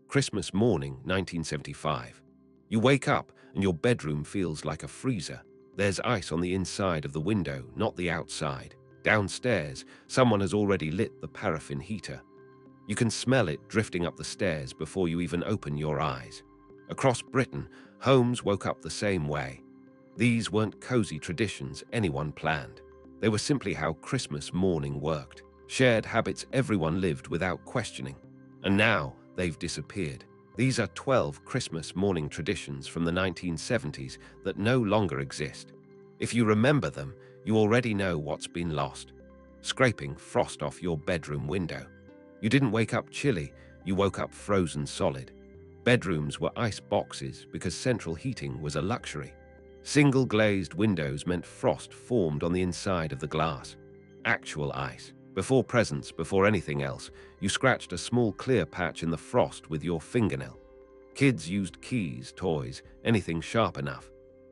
Christmas morning, 1975. You wake up and your bedroom feels like a freezer. There's ice on the inside of the window, not the outside. Downstairs, someone has already lit the paraffin heater. You can smell it drifting up the stairs before you even open your eyes. Across Britain, homes woke up the same way. These weren't cozy traditions anyone planned. They were simply how Christmas morning worked. Shared habits everyone lived without questioning. And now they've disappeared. These are 12 Christmas morning traditions from the 1970s that no longer exist. If you remember them, you already know what's been lost. Scraping frost off your bedroom window. You didn't wake up chilly, you woke up frozen solid. Bedrooms were ice boxes because central heating was a luxury. Single glazed windows meant frost formed on the inside of the glass. Actual ice. Before presents, before anything else, you scratched a small clear patch in the frost with your fingernail. Kids used keys, toys, anything sharp enough.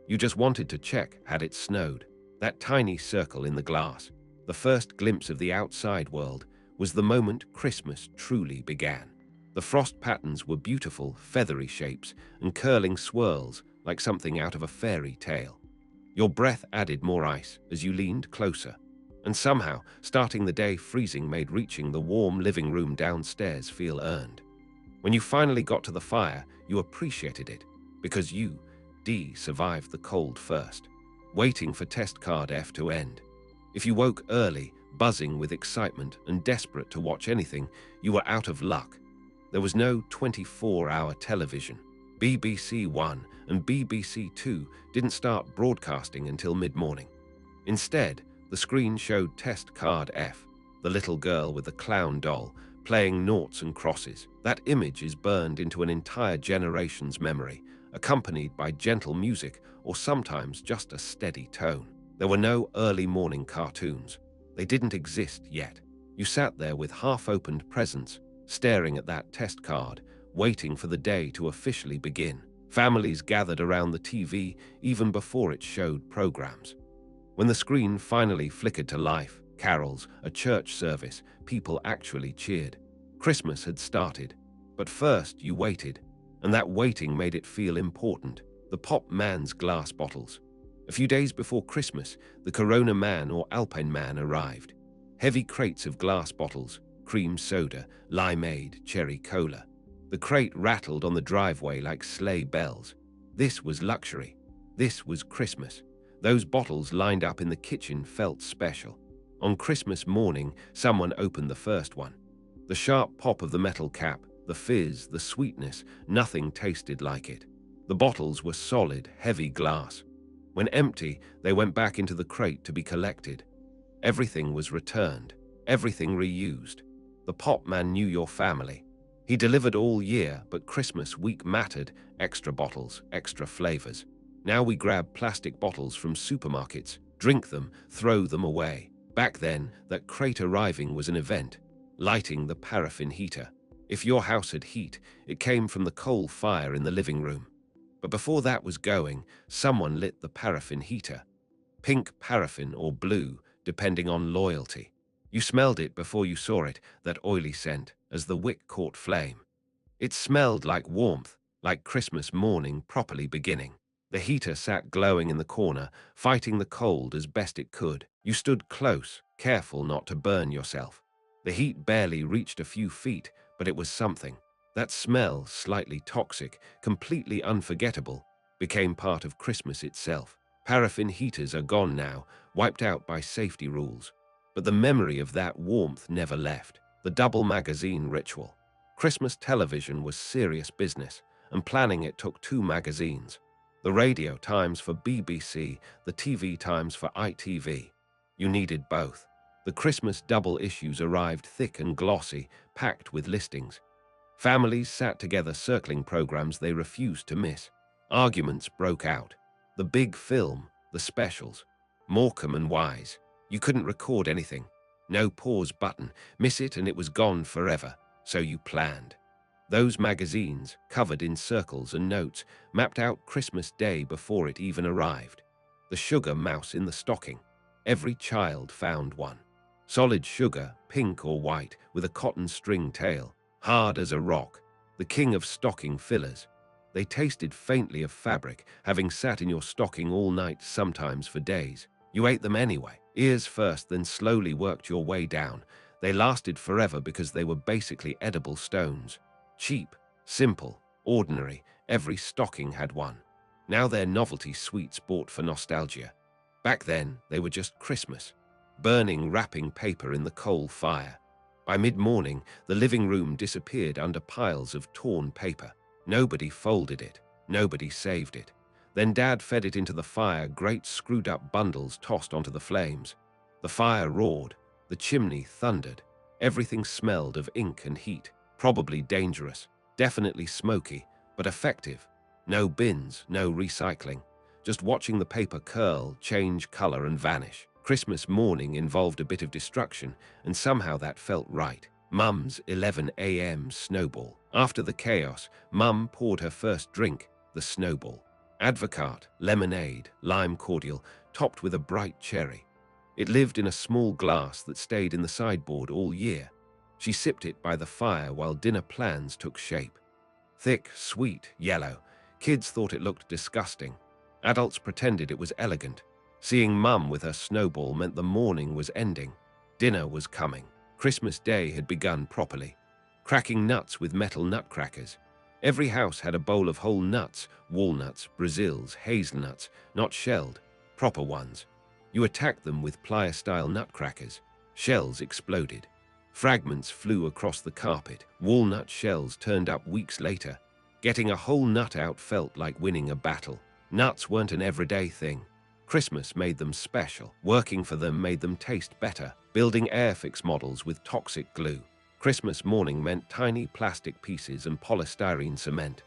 You just wanted to check had it snowed. That tiny circle in the glass, the first glimpse of the outside world, was the moment Christmas truly began. The frost patterns were beautiful, feathery shapes and curling swirls like something out of a fairy tale. Your breath added more ice as you leaned closer. And somehow, starting the day freezing made reaching the warm living room downstairs feel earned. When you finally got to the fire, you appreciated it, because you, D, survived the cold first, waiting for test card F to end. If you woke early, buzzing with excitement and desperate to watch anything, you were out of luck. There was no 24-hour television. BBC One and BBC Two didn't start broadcasting until mid-morning. Instead, the screen showed test card F, the little girl with the clown doll, playing noughts and crosses. That image is burned into an entire generation's memory, accompanied by gentle music or sometimes just a steady tone. There were no early morning cartoons. They didn't exist yet. You sat there with half-opened presents, staring at that test card, waiting for the day to officially begin. Families gathered around the TV even before it showed programs. When the screen finally flickered to life, carols, a church service, people actually cheered. Christmas had started, but first you waited, and that waiting made it feel important. The Pop Man's glass bottles. A few days before Christmas, the Corona Man or Alpine Man arrived. Heavy crates of glass bottles, cream soda, limeade, cherry cola. The crate rattled on the driveway like sleigh bells. This was luxury. This was Christmas. Those bottles lined up in the kitchen felt special. On Christmas morning, someone opened the first one. The sharp pop of the metal cap, the fizz, the sweetness, nothing tasted like it. The bottles were solid, heavy glass. When empty, they went back into the crate to be collected. Everything was returned, everything reused. The Pop Man knew your family. He delivered all year, but Christmas week mattered, extra bottles, extra flavors. Now we grab plastic bottles from supermarkets, drink them, throw them away. Back then, that crate arriving was an event, lighting the paraffin heater. If your house had heat, it came from the coal fire in the living room. But before that was going, someone lit the paraffin heater. Pink paraffin or blue, depending on loyalty. You smelled it before you saw it, that oily scent, as the wick caught flame. It smelled like warmth, like Christmas morning properly beginning. The heater sat glowing in the corner, fighting the cold as best it could. You stood close, careful not to burn yourself. The heat barely reached a few feet, but it was something. That smell, slightly toxic, completely unforgettable, became part of Christmas itself. Paraffin heaters are gone now, wiped out by safety rules. But the memory of that warmth never left. The double magazine ritual. Christmas television was serious business, and planning it took 2 magazines. The radio times for BBC, the TV times for ITV. You needed both. The Christmas double issues arrived thick and glossy, packed with listings. Families sat together circling programs they refused to miss. Arguments broke out. The big film, the specials. Morecambe and Wise. You couldn't record anything. No pause button. Miss it and it was gone forever. So you planned. Those magazines, covered in circles and notes, mapped out Christmas Day before it even arrived. The sugar mouse in the stocking. Every child found one. Solid sugar, pink or white, with a cotton string tail, hard as a rock. the king of stocking fillers. They tasted faintly of fabric, having sat in your stocking all night, sometimes for days. You ate them anyway, ears first, then slowly worked your way down. They lasted forever because they were basically edible stones. Cheap, simple, ordinary, every stocking had one. Now they're novelty sweets bought for nostalgia. Back then, they were just Christmas. Burning wrapping paper in the coal fire. By mid-morning, the living room disappeared under piles of torn paper. Nobody folded it. Nobody saved it. Then Dad fed it into the fire, great screwed-up bundles tossed onto the flames. The fire roared. The chimney thundered. Everything smelled of ink and heat. Probably dangerous. Definitely smoky, but effective. No bins, no recycling. Just watching the paper curl, change color, and vanish. Christmas morning involved a bit of destruction, and somehow that felt right. Mum's 11 a.m. snowball. After the chaos, Mum poured her first drink, the snowball. Advocaat, lemonade, lime cordial, topped with a bright cherry. It lived in a small glass that stayed in the sideboard all year. She sipped it by the fire while dinner plans took shape. Thick, sweet, yellow. Kids thought it looked disgusting. Adults pretended it was elegant. Seeing Mum with her snowball meant the morning was ending. Dinner was coming. Christmas Day had begun properly. Cracking nuts with metal nutcrackers. Every house had a bowl of whole nuts, walnuts, Brazils, hazelnuts, not shelled, proper ones. You attacked them with plier-style nutcrackers. Shells exploded. Fragments flew across the carpet. Walnut shells turned up weeks later. Getting a whole nut out felt like winning a battle. Nuts weren't an everyday thing. Christmas made them special. Working for them made them taste better. Building Airfix models with toxic glue. Christmas morning meant tiny plastic pieces and polystyrene cement.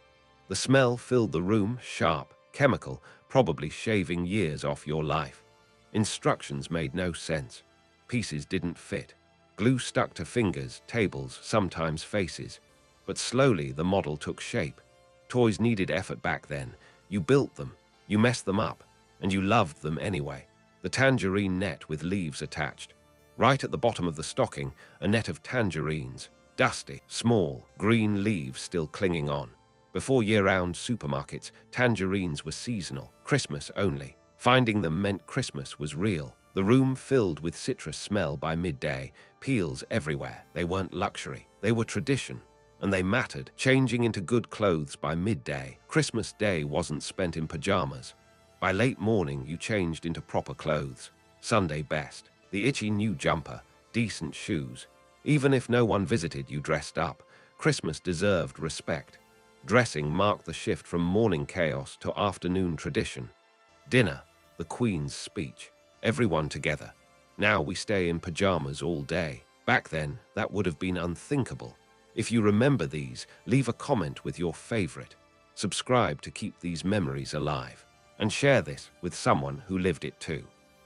The smell filled the room, sharp, chemical, probably shaving years off your life. Instructions made no sense. Pieces didn't fit. Glue stuck to fingers, tables, sometimes faces. But slowly the model took shape. Toys needed effort back then. You built them, you messed them up, and you loved them anyway. The tangerine net with leaves attached. Right at the bottom of the stocking, a net of tangerines. Dusty, small, green leaves still clinging on. Before year-round supermarkets, tangerines were seasonal, Christmas only. Finding them meant Christmas was real. The room filled with citrus smell by midday, peels everywhere. They weren't luxury, they were tradition. And they mattered, changing into good clothes by midday. Christmas Day wasn't spent in pajamas. By late morning, you changed into proper clothes. Sunday best. The itchy new jumper, decent shoes. Even if no one visited, you dressed up. Christmas deserved respect. Dressing marked the shift from morning chaos to afternoon tradition. Dinner, the Queen's speech. Everyone together. Now we stay in pajamas all day. Back then, that would have been unthinkable. If you remember these, leave a comment with your favorite. Subscribe to keep these memories alive. And share this with someone who lived it too.